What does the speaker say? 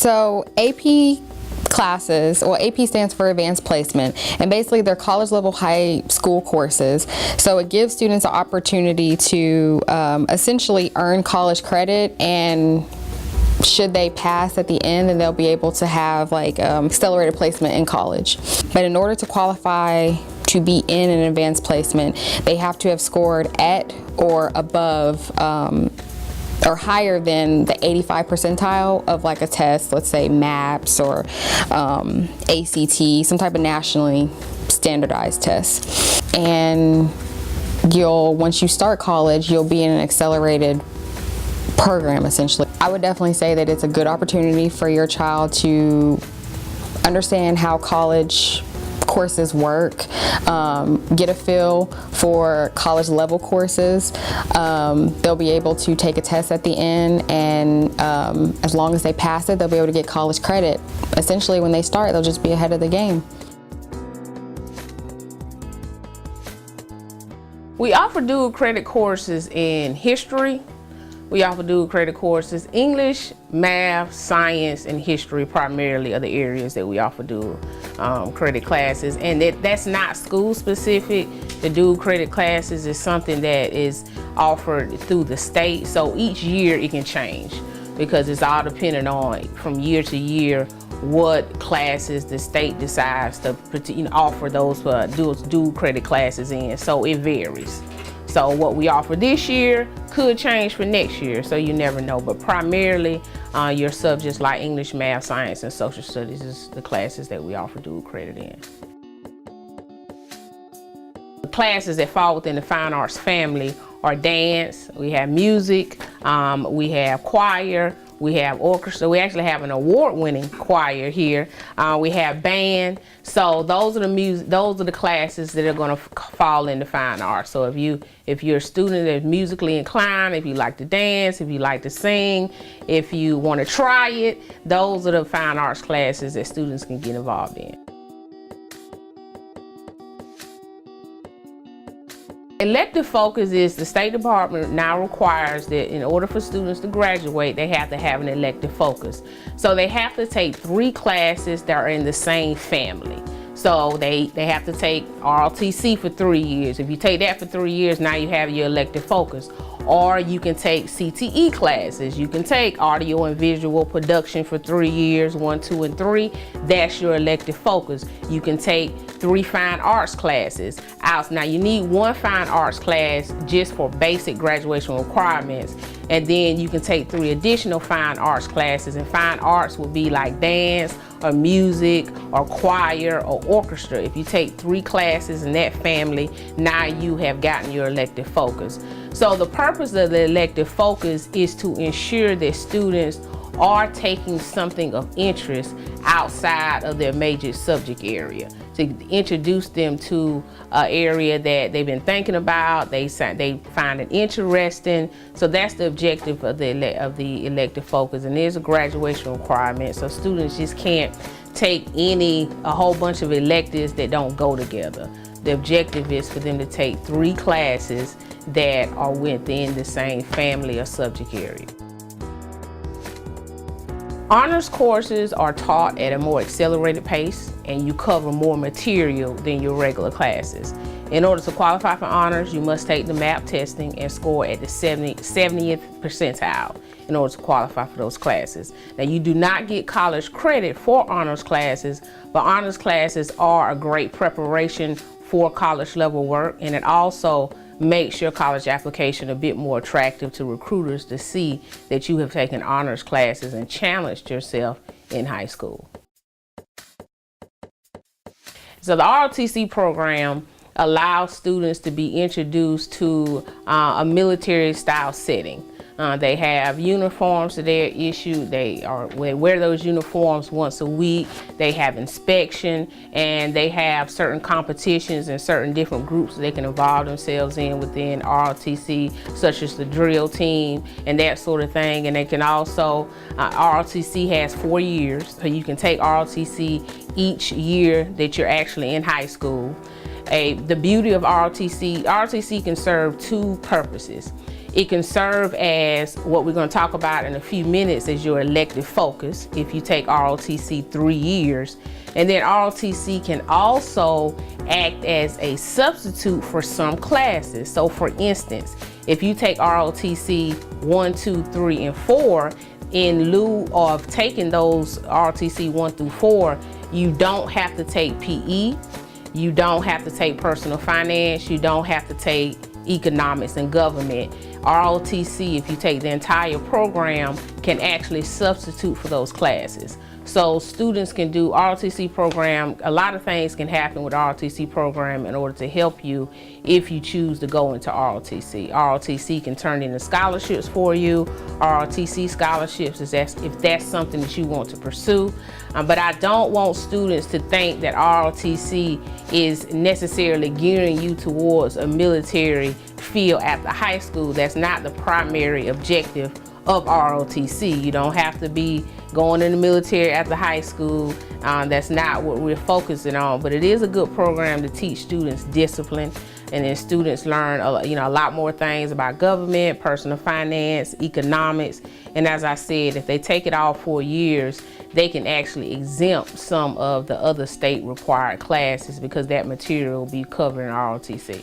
So AP classes, well, AP stands for Advanced Placement, and basically they're college level high school courses. So it gives students an opportunity to essentially earn college credit, and should they pass at the end, then they'll be able to have like accelerated placement in college. But in order to qualify to be in an advanced placement, they have to have scored at or above or higher than the 85 percentile of like a test, let's say MAPS or ACT, some type of nationally standardized test. And once you start college, you'll be in an accelerated program essentially. I would definitely say that it's a good opportunity for your child to understand how college courses work, get a feel for college level courses. They'll be able to take a test at the end, and as long as they pass it, they'll be able to get college credit. Essentially, when they start, they'll just be ahead of the game. We offer dual credit courses in history. We offer dual credit courses, English, math, science, and history primarily are the areas that we offer dual credit classes. And that's not school specific. The dual credit classes is something that is offered through the state. So each year it can change because it's all dependent on from year to year what classes the state decides to offer those dual credit classes in. So it varies. So what we offer this year could change for next year, so you never know. But primarily, your subjects like English, math, science, and social studies is the classes that we offer dual credit in. The classes that fall within the fine arts family are dance, we have music, we have choir, we have orchestra. We actually have an award-winning choir here. We have band. So those are the classes that are going to fall into fine arts. So if you're a student that's musically inclined, if you like to dance, if you like to sing, if you want to try it, those are the fine arts classes that students can get involved in. Elective focus is the State Department now requires that in order for students to graduate, they have to have an elective focus. So they have to take 3 classes that are in the same family. So they have to take ROTC for 3 years. If you take that for 3 years, now you have your elective focus. Or you can take CTE classes. You can take audio and visual production for 3 years, 1, 2, and 3. That's your elective focus. You can take 3 fine arts classes. Now you need 1 fine arts class just for basic graduation requirements. And then you can take 3 additional fine arts classes. And fine arts would be like dance or music or choir or orchestra. If you take 3 classes in that family, now you have gotten your elective focus. So the purpose of the elective focus is to ensure that students are taking something of interest outside of their major subject area, to introduce them to an area that they've been thinking about, they find it interesting. So that's the objective of the elective focus, and there's a graduation requirement, so students just can't take a whole bunch of electives that don't go together. The objective is for them to take 3 classes that are within the same family or subject area. Honors courses are taught at a more accelerated pace, and you cover more material than your regular classes. In order to qualify for honors, you must take the MAP testing and score at the 70th percentile in order to qualify for those classes. Now, you do not get college credit for honors classes, but honors classes are a great preparation for college level work, and it also makes your college application a bit more attractive to recruiters to see that you have taken honors classes and challenged yourself in high school. So the ROTC program allows students to be introduced to a military style setting. They have uniforms that they're issued. They wear those uniforms once a week. They have inspection, and they have certain competitions and certain different groups that they can involve themselves in within ROTC, such as the drill team and that sort of thing. And they can also, ROTC has 4 years, so you can take ROTC each year that you're actually in high school. The beauty of ROTC can serve 2 purposes. It can serve as what we're going to talk about in a few minutes as your elective focus if you take ROTC 3 years. And then ROTC can also act as a substitute for some classes. So for instance, if you take ROTC 1, 2, 3, and 4, in lieu of taking those ROTC 1 through 4, you don't have to take PE, you don't have to take personal finance, you don't have to take economics and government. ROTC, if you take the entire program, can actually substitute for those classes. So students can do ROTC program. A lot of things can happen with ROTC program in order to help you if you choose to go into ROTC. ROTC can turn into scholarships for you. ROTC scholarships is if that's something that you want to pursue. But I don't want students to think that ROTC is necessarily gearing you towards a military field at the high school. That's not the primary objective of ROTC. You don't have to be going in the military at the high school. That's not what we're focusing on, but it is a good program to teach students discipline, and then students learn a lot more things about government, personal finance, economics. And as I said, if they take it all 4 years, they can actually exempt some of the other state required classes because that material will be covered in ROTC.